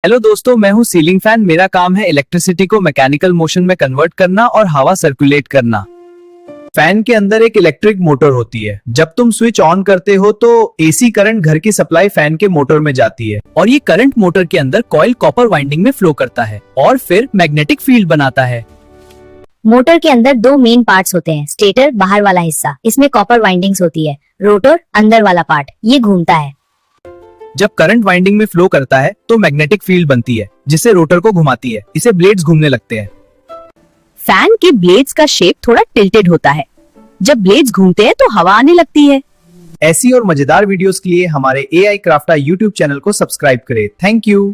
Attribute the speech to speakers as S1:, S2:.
S1: Hello दोस्तों, मैं हूँ सीलिंग फैन। मेरा काम है इलेक्ट्रिसिटी को मैकेनिकल मोशन में कन्वर्ट करना और हवा सर्कुलेट करना। फैन के अंदर एक इलेक्ट्रिक मोटर होती है। जब तुम स्विच ऑन करते हो तो एसी करंट घर की सप्लाई फैन के मोटर में जाती है और ये करंट मोटर के अंदर कॉइल कॉपर वाइंडिंग में फ्लो करता है और फिर मैग्नेटिक फील्ड बनाता है।
S2: मोटर के अंदर दो मेन पार्ट्स होते हैं। स्टेटर बाहर वाला हिस्सा, इसमें कॉपर वाइंडिंग्स होती है। रोटर अंदर वाला पार्ट, ये घूमता है।
S1: जब करंट वाइंडिंग में फ्लो करता है तो मैग्नेटिक फील्ड बनती है जिससे रोटर को घुमाती है। इसे ब्लेड्स घूमने लगते हैं।
S2: फैन के ब्लेड्स का शेप थोड़ा टिल्टेड होता है। जब ब्लेड्स घूमते हैं तो हवा आने लगती है।
S1: ऐसी और मजेदार वीडियोस के लिए हमारे AI क्राफ्टा YouTube चैनल को सब्सक्राइब करें। Thank you.